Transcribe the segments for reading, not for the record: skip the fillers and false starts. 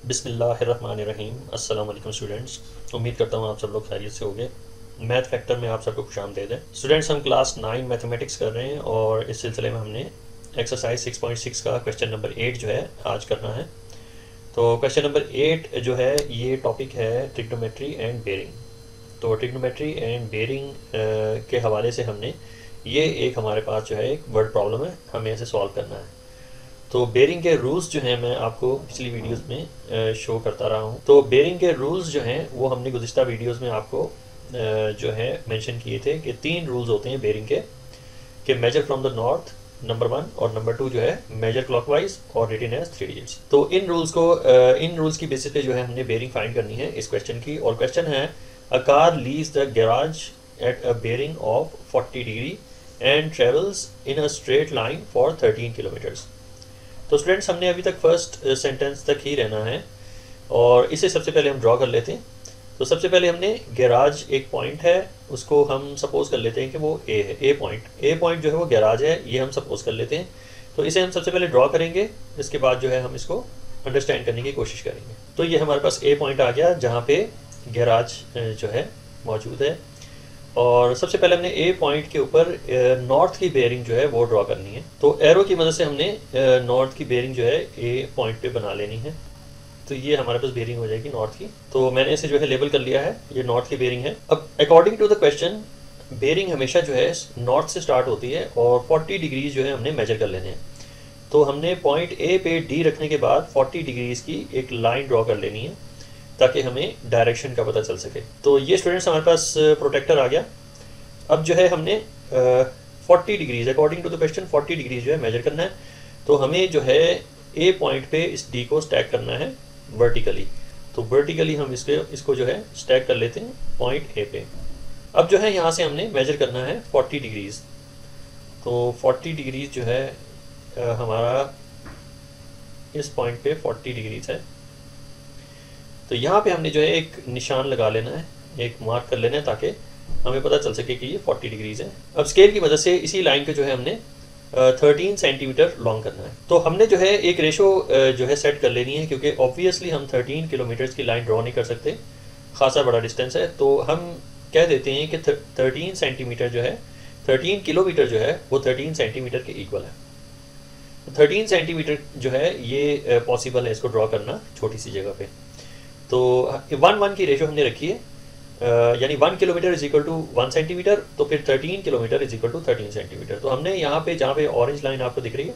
बिस्मिल्लाहिर्रहमानिर्रहीम। अस्सलाम वालेकुम स्टूडेंट्स, उम्मीद करता हूँ आप सब लोग खैरियत से होंगे। मैथ फैक्टर में आप सबको खुशामदीद है। स्टूडेंट्स, हम क्लास 9 मैथमेटिक्स कर रहे हैं और इस सिलसिले में हमने एक्सरसाइज 6.6 का क्वेश्चन नंबर 8 जो है आज करना है। तो क्वेश्चन नंबर 8 जो है ये टॉपिक है ट्रिग्नोमेट्री एंड बेरिंग। तो ट्रिग्नोमेट्री एंड बेरिंग के हवाले से हमने ये एक हमारे पास जो है एक वर्ड प्रॉब्लम है, हमें इसे सॉल्व करना है। तो बेरिंग के रूल्स जो हैं मैं आपको पिछली वीडियोस में शो करता रहा हूँ। तो बेरिंग के रूल्स जो हैं वो हमने गुज़िश्ता वीडियोस में आपको जो है मेंशन किए थे कि 3 रूल्स होते हैं बेरिंग के measure from the north number 1 और नंबर 2 जो है मेजर क्लॉकवाइज और रिटन एज 3 डिजिट्स। तो इन रूल्स की बेसिस पे जो है हमने बेरिंग फाइंड करनी है इस क्वेश्चन की। और क्वेश्चन है a car leaves the garage at a bearing of 40 degree and travels in a straight line for 13 kilometres. तो स्टूडेंट्स, हमने अभी तक फर्स्ट सेंटेंस तक ही रहना है और इसे सबसे पहले हम ड्रॉ कर लेते हैं। तो सबसे पहले हमने गैराज एक पॉइंट है, उसको हम सपोज कर लेते हैं कि वो ए है। ए पॉइंट जो है वो गैराज है, ये हम सपोज कर लेते हैं। तो इसे हम सबसे पहले ड्रॉ करेंगे, इसके बाद जो है हम इसको अंडरस्टैंड करने की कोशिश करेंगे। तो ये हमारे पास ए पॉइंट आ गया जहाँ पे गैराज जो है मौजूद है। और सबसे पहले हमने ए पॉइंट के ऊपर नॉर्थ की बेयरिंग जो है वो ड्रॉ करनी है। तो एरो की मदद से हमने नॉर्थ की बेयरिंग जो है ए पॉइंट पे बना लेनी है। तो ये हमारे पास बेयरिंग हो जाएगी नॉर्थ की। तो मैंने इसे जो है लेबल कर लिया है, ये नॉर्थ की बेयरिंग है। अब according to the question bearing हमेशा जो है नॉर्थ से स्टार्ट होती है और 40 डिग्रीज जो है हमने मेजर कर लेने हैं। तो हमने पॉइंट ए पे डी रखने के बाद 40 डिग्रीज की एक लाइन ड्रॉ कर लेनी है ताकि हमें डायरेक्शन का पता चल सके। तो ये स्टूडेंट्स हमारे पास प्रोटेक्टर आ गया। अब जो है हमने 40 degrees according to the question 40 degrees जो है मेजर करना है। तो हमें जो है ए पॉइंट पे इस डी को स्टैक करना है वर्टिकली। तो वर्टिकली हम इसको जो है स्टैक कर लेते हैं पॉइंट ए पे। अब जो है यहाँ से हमने मेजर करना है 40 डिग्रीज। तो 40 डिग्रीज जो है हमारा इस पॉइंट पे 40 डिग्रीज है। तो यहाँ पे हमने जो है एक निशान लगा लेना है, एक मार्क कर लेना है ताकि हमें पता चल सके कि ये 40 डिग्रीज है। अब स्केल की मदद से इसी लाइन को जो है हमने 13 सेंटीमीटर लॉन्ग करना है। तो हमने जो है एक रेशो जो है सेट कर लेनी है क्योंकि ऑब्वियसली हम 13 किलोमीटर्स की लाइन ड्रॉ नहीं कर सकते, खासा बड़ा डिस्टेंस है। तो हम कह देते हैं कि 13 सेंटीमीटर जो है 13 किलोमीटर जो है वो 13 सेंटीमीटर के इक्वल है। 13 सेंटीमीटर जो है ये पॉसिबल है इसको ड्रॉ करना छोटी सी जगह पे। तो 1:1 की रेशो हमने रखी है, यानी 1 kilometre is equal to 1 centimetre. तो फिर 13 kilometre is equal to 13 centimetre. तो हमने यहाँ पे जहाँ पे ऑरेंज लाइन आपको दिख रही है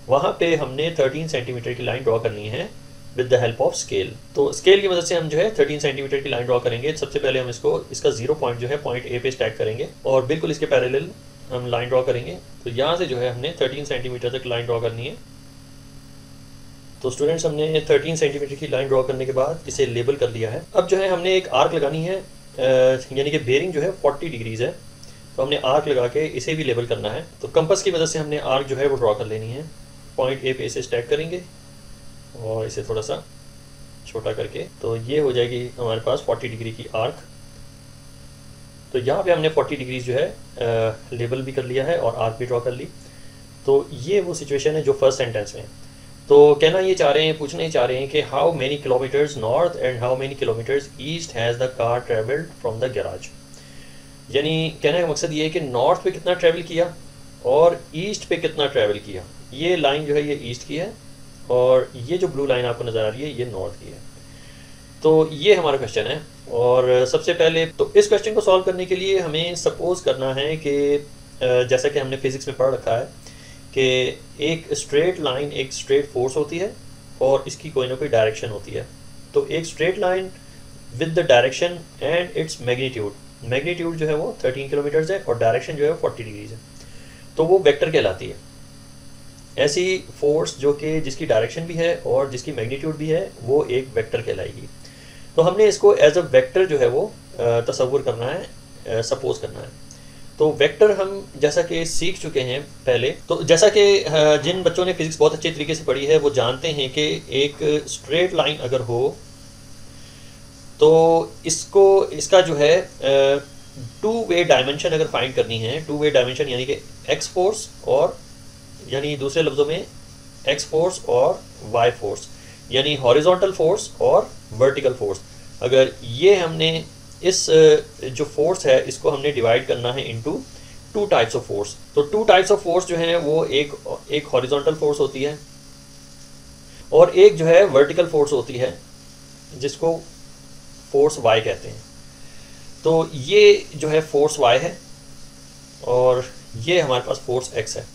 वहाँ पे हमने 13 सेंटीमीटर की लाइन ड्रॉ करनी है with the help of scale. तो स्केल की मदद से हम जो है 13 सेंटीमीटर की लाइन ड्रॉ करेंगे। सबसे पहले हम इसका 0 पॉइंट जो है पॉइंट ए पे स्टैक करेंगे और बिल्कुल इसके पैरेलल हम लाइन ड्रॉ करेंगे। तो यहाँ से जो है हमने 13 सेंटीमीटर तक लाइन ड्रॉ करनी है। तो स्टूडेंट्स, हमने 13 सेंटीमीटर की लाइन ड्रॉ करने के बाद इसे लेबल कर लिया है। अब जो है हमने एक आर्क लगानी है, यानी कि बेयरिंग जो है 40 डिग्रीज है। तो हमने आर्क लगा के इसे भी लेबल करना है। तो कंपास की मदद से हमने आर्क जो है वो ड्रॉ कर लेनी है। पॉइंट ए पे इसे स्टैक करेंगे और इसे थोड़ा सा छोटा करके तो ये हो जाएगी हमारे पास 40 डिग्री की आर्क। तो यहाँ पे हमने 40 डिग्रीज जो है लेबल भी कर लिया है और आर्क भी ड्रॉ कर ली। तो ये वो सिचुएशन है जो फर्स्ट सेंटेंस में। तो कहना ये चाह रहे हैं, पूछना ही चाह रहे हैं कि how many kilometres north and how many kilometres east has the car travelled from the garage. यानी कहने का मकसद ये है कि नॉर्थ पे कितना ट्रैवल किया और ईस्ट पे कितना ट्रैवल किया। ये लाइन जो है ये ईस्ट की है और ये जो ब्लू लाइन आपको नज़र आ रही है ये नॉर्थ की है। तो ये हमारा क्वेश्चन है। और सबसे पहले तो इस क्वेश्चन को सॉल्व करने के लिए हमें सपोज करना है कि जैसा कि हमने फिजिक्स में पढ़ रखा है कि एक स्ट्रेट लाइन एक स्ट्रेट फोर्स होती है और इसकी कोई ना कोई डायरेक्शन होती है। तो एक straight line with the direction and its magnitude जो है वो 13 किलोमीटर्स है और डायरेक्शन जो है 40 डिग्रीज है। तो वो वेक्टर कहलाती है। ऐसी फोर्स जो कि जिसकी डायरेक्शन भी है और जिसकी मैग्नीट्यूड भी है वो एक वेक्टर कहलाएगी। तो हमने इसको एज अ वेक्टर जो है वो तसव्वुर करना है, सपोज करना है। तो वेक्टर हम जैसा कि सीख चुके हैं पहले, तो जैसा कि जिन बच्चों ने फिजिक्स बहुत अच्छे तरीके से पढ़ी है वो जानते हैं कि एक स्ट्रेट लाइन अगर हो तो इसका जो है 2 वे डायमेंशन अगर फाइंड करनी है, 2 वे डायमेंशन यानी कि एक्स फोर्स और यानी दूसरे लफ्ज़ों में एक्स फोर्स और वाई फोर्स, यानी हॉरिजॉन्टल फोर्स और वर्टिकल फोर्स। अगर ये हमने इस जो फोर्स है इसको हमने डिवाइड करना है into two types of force. तो टू टाइप्स ऑफ फोर्स जो है वो एक हॉरिजॉन्टल फोर्स होती है और एक जो है वर्टिकल फोर्स होती है जिसको फोर्स वाई कहते हैं। तो ये जो है फोर्स वाई है और ये हमारे पास फोर्स एक्स है।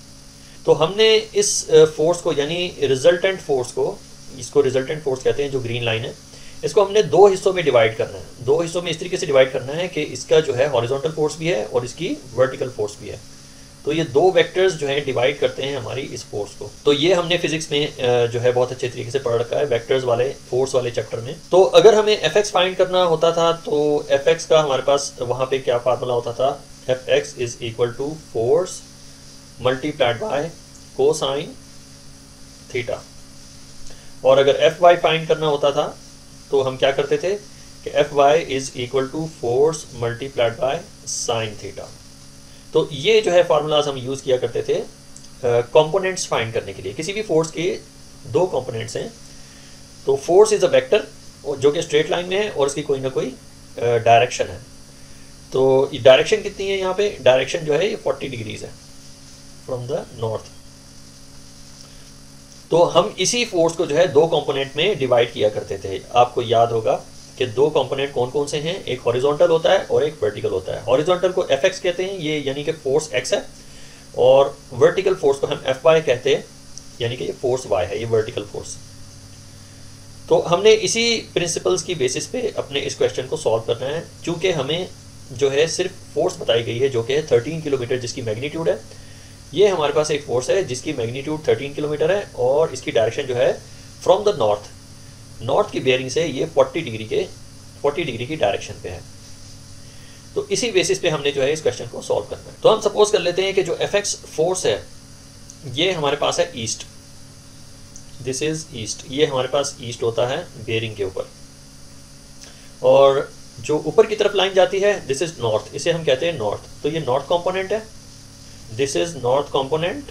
तो हमने इस फोर्स को यानी रिजल्टेंट फोर्स को, इसको रिजल्टेंट फोर्स कहते हैं जो ग्रीन लाइन है, इसको हमने दो हिस्सों में डिवाइड करना है। दो हिस्सों में इस तरीके से डिवाइड करना है कि इसका जो है हॉरिजॉन्टल फोर्स भी है और इसकी वर्टिकल फोर्स भी है। तो ये दो वेक्टर्स जो है डिवाइड करते हैं हमारी इस फोर्स को। तो ये हमने फिजिक्स में जो है बहुत अच्छे तरीके से पढ़ रखा है वेक्टर्स वाले फोर्स वाले चैप्टर में। तो अगर हमें एफ एक्स फाइंड करना होता था तो एफ एक्स का हमारे पास वहाँ पे क्या फार्मूला होता था, F X is equal to force multiplied by cosine theta. और अगर एफ वाई फाइंड करना होता था तो हम क्या करते थे कि F Y is equal to force multiplied by sine theta. तो ये जो है फार्मूलाज हम यूज़ किया करते थे कंपोनेंट्स फाइंड करने के लिए। किसी भी फोर्स के दो कंपोनेंट्स हैं, तो फोर्स इज अ वेक्टर जो कि स्ट्रेट लाइन में है और इसकी कोई ना कोई डायरेक्शन है। तो डायरेक्शन कितनी है यहाँ पे, डायरेक्शन जो है ये 40 डिग्रीज है फ्रॉम द नॉर्थ। तो हम इसी फोर्स को जो है दो कंपोनेंट में डिवाइड किया करते थे। आपको याद होगा कि दो कंपोनेंट कौन कौन से हैं, एक हॉरिजॉन्टल होता है और एक वर्टिकल होता है। हॉरिजॉन्टल को एफ एक्स कहते हैं, ये यानी कि फोर्स एक्स है, और वर्टिकल फोर्स को हम एफ वाई कहते हैं, यानी कि ये फोर्स वाई है, ये वर्टिकल फोर्स। तो हमने इसी प्रिंसिपल्स की बेसिस पे अपने इस क्वेश्चन को सॉल्व करना है। चूँकि हमें जो है सिर्फ फोर्स बताई गई है जो कि 13 किलोमीटर जिसकी मैग्नीट्यूड है। ये हमारे पास एक फोर्स है जिसकी मैग्नीट्यूड 13 किलोमीटर है और इसकी डायरेक्शन जो है फ्रॉम द नॉर्थ की बेयरिंग से ये 40 डिग्री की डायरेक्शन पे है। तो इसी बेसिस पे हमने जो है इस क्वेश्चन को सॉल्व करना है। तो हम सपोज कर लेते हैं कि जो एफ एक्स फोर्स है ये हमारे पास है ईस्ट, दिस इज ईस्ट, ये हमारे पास ईस्ट होता है बेयरिंग के ऊपर, और जो ऊपर की तरफ लाइन जाती है दिस इज नॉर्थ, इसे हम कहते हैं नॉर्थ। तो ये नॉर्थ कंपोनेंट है, दिस इज नॉर्थ कंपोनेंट,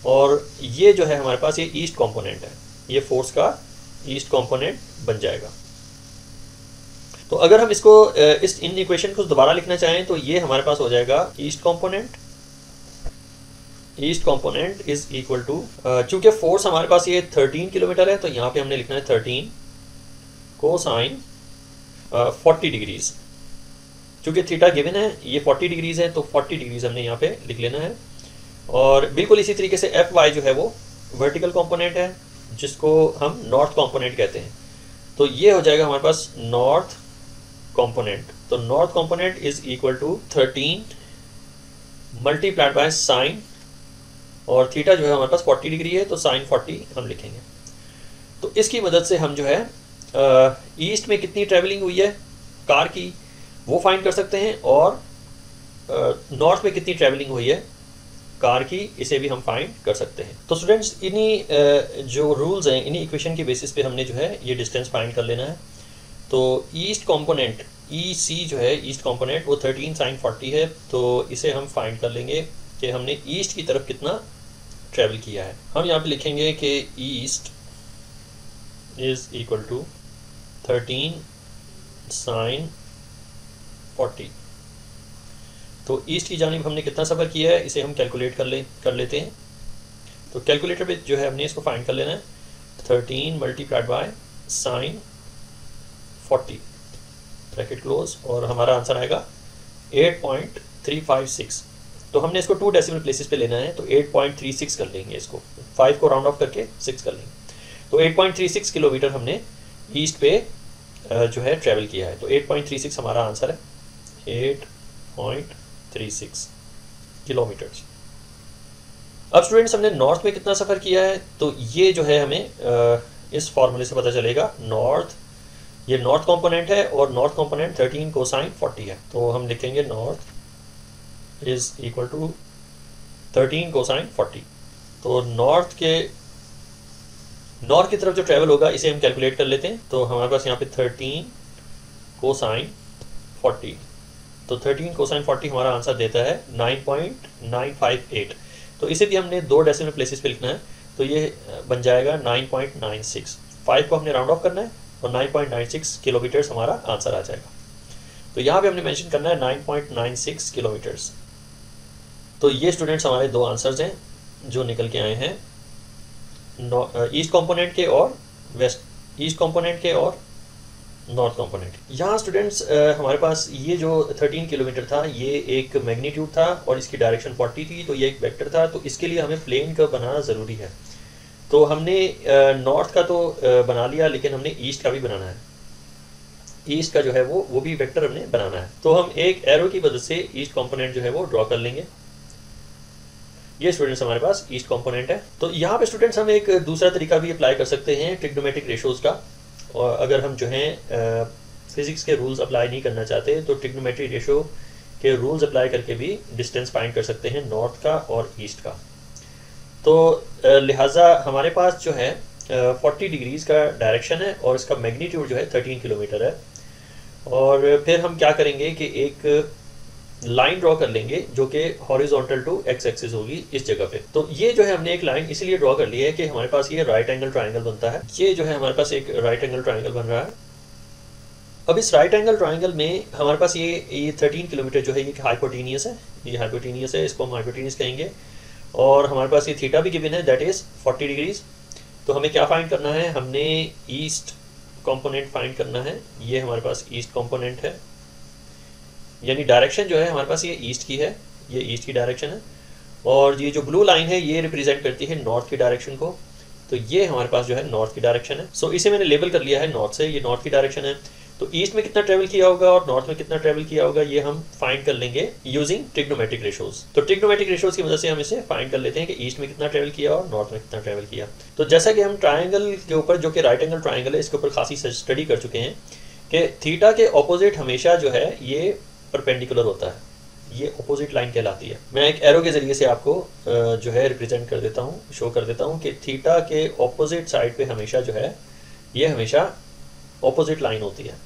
और ये जो है हमारे पास ये ईस्ट कंपोनेंट है, ये फोर्स का ईस्ट कंपोनेंट बन जाएगा। तो अगर हम इसको इन इक्वेशन को दोबारा लिखना चाहें तो ये हमारे पास हो जाएगा east component is equal to, चूंकि फोर्स हमारे पास ये 13 किलोमीटर है तो यहाँ पे हमने लिखना है 13 कोसाइन 40 डिग्रीज। चूंकि थीटा गिवन है ये 40 डिग्रीज है तो 40 डिग्रीज हमने यहाँ पे लिख लेना है। और बिल्कुल इसी तरीके से एफ वाई जो है वो वर्टिकल कंपोनेंट है जिसको हम नॉर्थ कंपोनेंट कहते हैं। तो ये हो जाएगा हमारे पास नॉर्थ कंपोनेंट। तो north component is equal to 13 multiplied by sine, और थीटा जो है हमारे पास 40 डिग्री है तो साइन 40 हम लिखेंगे। तो इसकी मदद से हम जो है ईस्ट में कितनी ट्रैवलिंग हुई है कार की वो फाइंड कर सकते हैं, और नॉर्थ में कितनी ट्रैवलिंग हुई है कार की इसे भी हम फाइंड कर सकते हैं। तो स्टूडेंट्स इन्हीं जो रूल्स हैं इन्हीं इक्वेशन की बेसिस पे हमने जो है ये डिस्टेंस फाइंड कर लेना है। तो ईस्ट कंपोनेंट ई सी जो है ईस्ट कंपोनेंट वो 13 साइन 40 है, तो इसे हम फाइंड कर लेंगे कि हमने ईस्ट की तरफ कितना ट्रैवल किया है। हम यहाँ पे लिखेंगे कि east is equal to 13 sine 40। तो ईस्ट की जानिब हमने कितना सफ़र किया है इसे हम कैलकुलेट कर लेते हैं। तो कैलकुलेटर पे जो है हमने इसको फाइंड कर लेना है, 13 multiplied by sign 40 bracket close, और हमारा आंसर आएगा 8.356। तो हमने इसको 2 डेसिमल प्लेसेस पे लेना है तो 8.36 कर लेंगे, इसको 5 को राउंड ऑफ करके 6 कर लेंगे। तो 8.36 किलोमीटर हमने ईस्ट पे जो है ट्रैवल किया है। तो 8.36 हमारा आंसर है, 8.36 किलोमीटर्स। अब स्टूडेंट्स हमने नॉर्थ में कितना सफ़र किया है तो ये जो है हमें इस फॉर्मूले से पता चलेगा। नॉर्थ, ये नॉर्थ कंपोनेंट है और नॉर्थ कंपोनेंट 13 कोसाइन 40 है, तो हम लिखेंगे north is equal to 13 cosine 40। तो नॉर्थ की तरफ जो ट्रैवल होगा इसे हम कैलकुलेट कर लेते हैं। तो हमारे पास यहाँ पे 13 कोसाइन 40, तो 13 कोसाइन 40 हमारा आंसर देता है 9.958। तो इसे भी हमने 2 डेसिमल प्लेसेस पे लिखना है तो ये बन जाएगा 9.96। 5 को हमने राउंड ऑफ करना है और 9.96 किलोमीटर्स हमारा आंसर आ जाएगा। तो यहाँ पे हमने मेंशन करना है 9.96 किलोमीटर्स। तो ये स्टूडेंट्स हमारे दो आंसर्स हैं जो निकल के आए हैं, ईस्ट कंपोनेंट के और ईस्ट कंपोनेंट के और नॉर्थ कंपोनेंट। यहाँ स्टूडेंट्स हमारे पास ये जो 13 किलोमीटर था ये एक मैग्नीट्यूड था और इसकी डायरेक्शन 40 थी, तो ये एक वेक्टर था। तो इसके लिए हमें प्लेन का बनाना ज़रूरी है। तो हमने नॉर्थ का तो बना लिया, लेकिन हमने ईस्ट का भी बनाना है। ईस्ट का जो है वो भी वेक्टर हमने बनाना है। तो हम एक एरो की मदद से ईस्ट कंपोनेंट जो है वो ड्रॉ कर लेंगे। ये स्टूडेंट्स हमारे पास ईस्ट कंपोनेंट है। तो यहाँ पे स्टूडेंट्स हम एक दूसरा तरीका भी अप्लाई कर सकते हैं ट्रिग्नोमेट्रिक रेशोज़ का। और अगर हम जो हैं फिज़िक्स के रूल्स अप्लाई नहीं करना चाहते तो ट्रिग्नोमेट्रिक रेशो के रूल्स अप्लाई करके भी डिस्टेंस फाइंड कर सकते हैं नॉर्थ का और ईस्ट का। तो लिहाजा हमारे पास जो है 40 डिग्रीज़ का डायरेक्शन है और इसका मैग्नीट्यूड जो है 13 किलोमीटर है। और फिर हम क्या करेंगे कि एक लाइन ड्रॉ कर लेंगे जो कि हॉरिजॉन्टल टू एक्स एक्सिस होगी इस जगह पे। तो ये जो है हमने एक लाइन इसलिए ड्रॉ कर ली है कि हमारे पास ये राइट एंगल ट्रायंगल बनता है। ये जो है हमारे पास एक राइट एंगल ट्रायंगल बन रहा है। अब इस राइट एंगल ट्रायंगल में हमारे पास ये 13 किलोमीटर जो है ये हाइपोटेनियस है। ये हाइपोटेनियस है, इसको हम हाइपोटेनियस कहेंगे। और हमारे पास ये थीटा भी गिवन है, दैट इज़ 40 डिग्रीज। तो हमें क्या फाइंड करना है, हमने ईस्ट कॉम्पोनेंट फाइंड करना है। ये हमारे पास ईस्ट कॉम्पोनेंट है, यानी डायरेक्शन जो है हमारे पास ये ईस्ट की है, ये ईस्ट की डायरेक्शन है। और ये जो ब्लू लाइन है ये रिप्रेजेंट करती है नॉर्थ की डायरेक्शन को। तो ये हमारे पास जो है नॉर्थ की डायरेक्शन है। सो इसे मैंने लेबल कर लिया है नॉर्थ से, ये नॉर्थ की डायरेक्शन है। तो ईस्ट में कितना ट्रेवल किया होगा और नॉर्थ में कितना ट्रेवल किया होगा ये हम फाइंड कर लेंगे यूजिंग ट्रिग्नोमेट्रिक रेशोज। तो ट्रिग्नोमेट्रिक रेशोज की मदद से हम इसे फाइंड कर लेते हैं कि ईस्ट में कितना ट्रेवल किया और नॉर्थ में कितना ट्रेवल किया। तो जैसा कि हम ट्राइंगल के ऊपर, जो कि राइट एंगल ट्राइंगल है, इसके ऊपर खासी स्टडी कर चुके हैं कि थीटा के ऑपोजिट हमेशा जो है ये परपेंडिकुलर होता है, ये अपोजिट लाइन कहलाती है। मैं एक एरो के जरिए से आपको जो है रिप्रेजेंट कर देता हूँ, शो कर देता हूँ कि थीटा के ऑपोजिट साइड पे हमेशा जो है ये हमेशा ऑपोजिट लाइन होती है।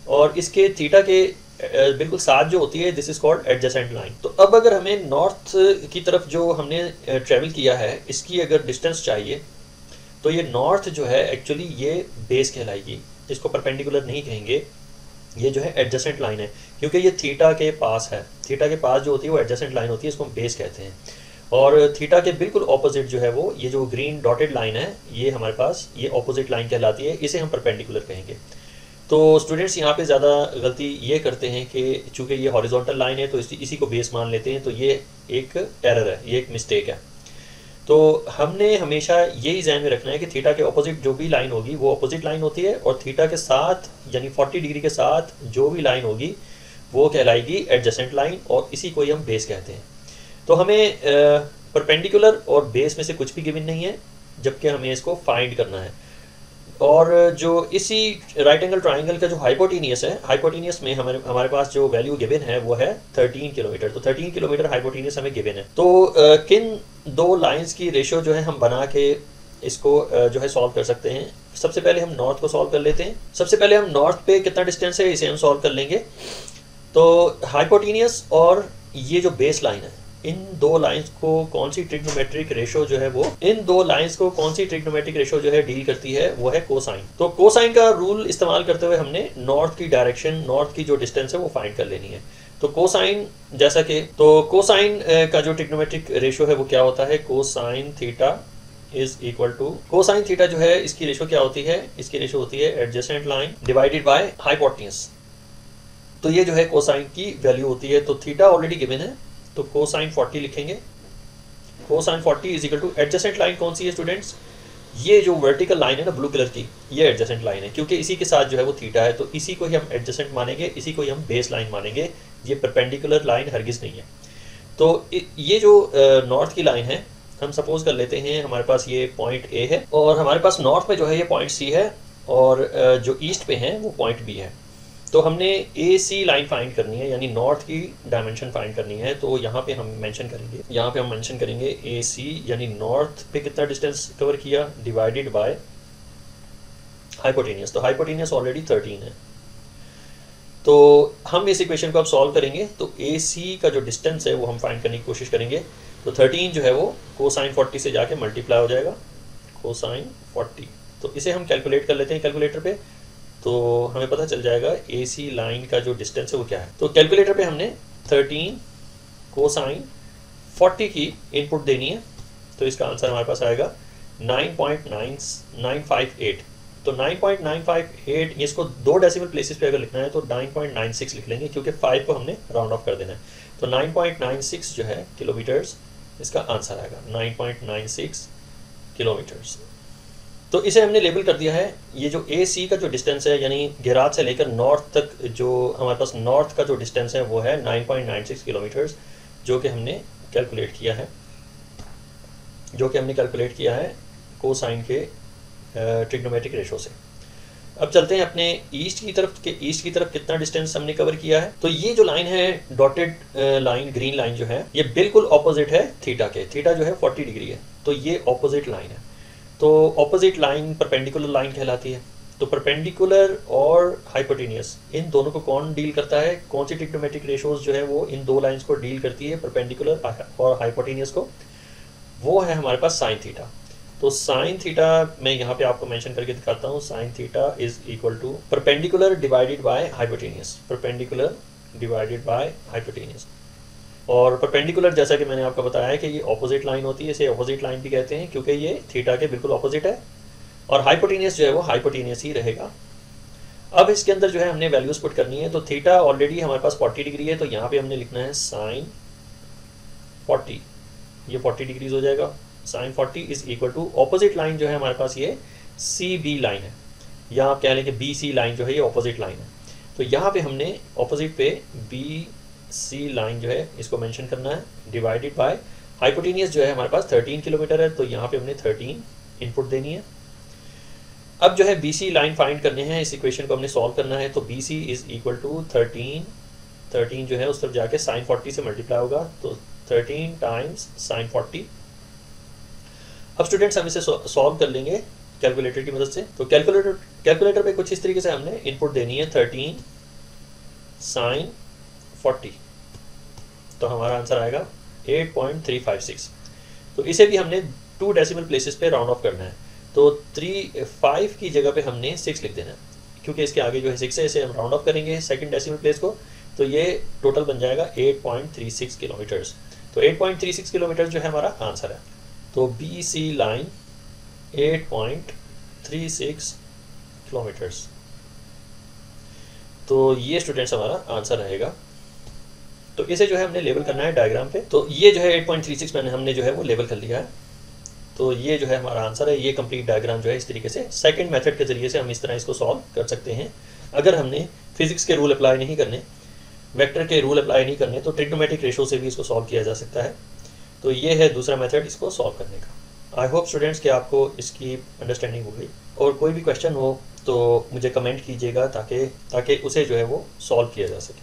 और इसके थीटा के बिल्कुल साथ जो होती है, this is called adjacent line. तो अब अगर हमें नॉर्थ की तरफ जो हमने ट्रेवल किया है इसकी अगर डिस्टेंस चाहिए तो ये नॉर्थ जो है एक्चुअली ये बेस कहलाएगी, इसको परपेंडिकुलर नहीं कहेंगे, ये जो है एडजेसेंट लाइन है क्योंकि ये थीटा के पास है। थीटा के पास जो होती है वो एडजेसेंट लाइन होती है, इसको हम बेस कहते हैं। और थीटा के बिल्कुल ऑपोजिट जो है वो ये जो ग्रीन डॉटेड लाइन है ये हमारे पास ये ऑपोजिट लाइन कहलाती है, इसे हम परपेंडिकुलर कहेंगे। तो स्टूडेंट्स यहाँ पे ज़्यादा गलती ये करते हैं कि चूँकि ये हॉरिजॉन्टल लाइन है तो इसी को बेस मान लेते हैं, तो ये एक एरर है, ये एक मिस्टेक है। तो हमने हमेशा यही ध्यान में रखना है कि थीटा के ऑपोजिट जो भी लाइन होगी वो ऑपोजिट लाइन होती है और थीटा के साथ यानी 40 डिग्री के साथ जो भी लाइन होगी वो कहलाएगी एडजेसेंट लाइन और इसी को ही हम बेस कहते हैं। तो हमें परपेंडिकुलर और बेस में से कुछ भी गिवन नहीं है, जबकि हमें इसको फाइंड करना है। और जो इसी राइट एंगल ट्राइंगल का जो हाइपोटेनियस है, हाइपोटेनियस में हमारे पास जो वैल्यू गिवन है वो है 13 किलोमीटर। तो 13 किलोमीटर हाइपोटेनियस हमें गिवन है। तो किन दो लाइंस की रेशियो जो है हम बना के इसको जो है सॉल्व कर सकते हैं। सबसे पहले हम नॉर्थ को सॉल्व कर लेते हैं। सबसे पहले हम नॉर्थ पे कितना डिस्टेंस है इसे हम सॉल्व कर लेंगे। तो हाइपोटेनियस और ये जो बेस लाइन है, इन दो लाइंस को कौन सी ट्रिग्नोमेट्रिक रेशो जो है वो है डील करती है, वो है कोसाइन। तो कोसाइन का रूल इस्तेमाल करते हुए हमने नॉर्थ की डायरेक्शन, नॉर्थ की जो डिस्टेंस है वो फाइंड कर लेनी है। तो कोसाइन जैसा कि कोसाइन का जो ट्रिग्नोमेट्रिक रेशो है वो क्या होता है, cosine theta is equal to, cosine theta जो है इसकी रेशो क्या होती है, इसकी रेशो होती है adjacent line divided by hypotenuse. तो ये जो है कोसाइन की वैल्यू होती है। तो थीटा ऑलरेडी गिवन है तो कोसाइन 40 लिखेंगे। Cosine 40 is equal two adjacent line कौन सी है स्टूडेंट्स, ये जो वर्टिकल लाइन है ना ब्लू कलर की, ये एडजेसेंट लाइन है क्योंकि इसी के साथ जो है वो थीटा है, तो इसी को ही हम एडजेसेंट मानेंगे, इसी को ही हम बेस लाइन मानेंगे। ये परपेंडिकुलर लाइन हरगिज नहीं है। तो ये जो नॉर्थ की लाइन है, हम सपोज कर लेते हैं हमारे पास ये पॉइंट ए है और हमारे पास नॉर्थ में जो है ये पॉइंट सी है और जो ईस्ट पे है वो पॉइंट बी है। तो हमने ए सी लाइन फाइंड करनी है, यानी नॉर्थ की डायमेंशन फाइंड करनी है। तो यहाँ पे हम मेंशन करेंगे, ए सी यानी नॉर्थ पे कितना डिस्टेंस कवर किया डिवाइडेड बाय हाइपोटेनियस। तो हाइपोटेनियस ऑलरेडी 13 है। तो हम इस इक्वेशन को अब सॉल्व करेंगे। तो ए सी का जो डिस्टेंस है वो हम फाइंड करने की कोशिश करेंगे। तो 13 जो है वो कोसाइन 40 से जाके मल्टीप्लाई हो जाएगा कोसाइन 40। तो इसे हम कैलकुलेट कर लेते हैं कैलकुलेटर पे, तो हमें पता चल जाएगा AC लाइन का जो डिस्टेंस है वो क्या है। तो कैलकुलेटर पे हमने 13 कोसाइन 40 की इनपुट देनी है, तो इसका आंसर हमारे पास आएगा 9.958। तो 9.958 इसको 2 डेसिमल प्लेसेस पे अगर लिखना है तो 9.96 लिख लेंगे, क्योंकि 5 को हमने राउंड ऑफ कर देना है। तो 9.96 जो है किलोमीटर्स इसका आंसर आएगा, 9.96 किलोमीटर्स। तो इसे हमने लेबल कर दिया है। ये जो AC का जो डिस्टेंस है, यानी गिरात से लेकर नॉर्थ तक जो हमारे पास नॉर्थ का जो डिस्टेंस है वो है 9.96 किलोमीटर्स, जो कि हमने कैलकुलेट किया है कोसाइन के ट्रिग्नोमेट्रिक रेशो से। अब चलते हैं अपने ईस्ट की तरफ कितना डिस्टेंस हमने कवर किया है। तो ये जो लाइन है डॉटेड लाइन, ग्रीन लाइन जो है, ये बिल्कुल ऑपोजिट है थीटा के। थीटा जो है 40 डिग्री है, तो ये ऑपोजिट लाइन है। तो ऑपोजिट लाइन परपेंडिकुलर लाइन कहलाती है। तो परपेंडिकुलर और हाइपोटेनियस, इन दोनों को कौन डील करता है, कौन सी ट्रिग्नोमेट्रिक रेशोज जो है वो इन दो लाइंस को डील करती है, परपेंडिकुलर और हाइपोटेनियस को? वो है हमारे पास साइन थीटा। तो साइन थीटा मैं यहाँ पे आपको मेंशन करके दिखाता हूँ। Sine theta is equal to perpendicular divided by hypotenuse, perpendicular divided by hypotenuse. और परपेंडिकुलर जैसा कि मैंने आपको बताया है कि ये ऑपोजिट लाइन होती है, इसे ऑपोजिट लाइन भी कहते हैं क्योंकि ये थीटा के बिल्कुल ऑपोजिट है। और हाइपोटेनियस जो है वो हाइपोटेनियस ही रहेगा। अब इसके अंदर जो है हमने वैल्यूज पुट करनी है। तो थीटा ऑलरेडी हमारे पास 40 डिग्री है, तो यहाँ पे हमने लिखना है साइन 40, ये 40 डिग्रीज हो जाएगा। Sine 40 is equal to opposite line जो है हमारे पास ये CB लाइन है, या आप कह लें कि BC लाइन जो है ये ऑपोजिट लाइन है। तो यहाँ पे हमने ऑपोजिट पे BC लाइन जो है इसको मेंशन करना है, डिवाइडेड बाय हाइपोटेनियस जो है हमारे पास 13 किलोमीटर है, तो यहाँ पे हमने 13 इनपुट देनी है। अब जो है BC लाइन फाइंड करने हैं, इस इक्वेशन को हमने सॉल्व करना है। तो BC इज इक्वल टू 13 जो है उस तरफ जाके साइन 40 से मल्टीप्लाई होगा, तो 13 टाइम्स साइन 40। अब स्टूडेंट्स हम इसे सॉल्व कर लेंगे कैलकुलेटर की मदद से। तो कैलकुलेटर पे कुछ इस तरीके से हमने इनपुट देनी है 13 साइन 40, तो हमारा आंसर आएगा 8.356। तो इसे भी हमने 2 डेसिमल प्लेसेस पे राउंड ऑफ करना है। तो 5 की जगह पे हमने 6 लिख देना है, क्योंकि इसके आगे जो है 6 है, इसे हम राउंड ऑफ करेंगे सेकंड डेसिमल प्लेस को, तो ये टोटल बन जाएगा 8.36 किलोमीटर्स। तो 8.36 किलोमीटर जो है हमारा आंसर है। तो BC लाइन 8.36 किलोमीटर्स, तो ये स्टूडेंट्स हमारा आंसर रहेगा। तो इसे जो है हमने लेबल करना है डायग्राम पे। तो ये जो है 8.36 हमने जो है वो लेबल कर लिया है। तो ये जो है हमारा आंसर है। ये कंप्लीट डायग्राम जो है इस तरीके से सेकंड मेथड के जरिए से हम इस तरह इसको सॉल्व कर सकते हैं। अगर हमने फिजिक्स के रूल अप्लाई नहीं करने, वेक्टर के रूल अप्लाई नहीं करने, तो ट्रिग्नोमेट्रिक रेशो से भी इसको सॉल्व किया जा सकता है। तो ये है दूसरा मेथड इसको सॉल्व करने का। आई होप स्टूडेंट्स कि आपको इसकी अंडरस्टैंडिंग हो गई, और कोई भी क्वेश्चन हो तो मुझे कमेंट कीजिएगा ताकि उसे जो है वो सॉल्व किया जा सके।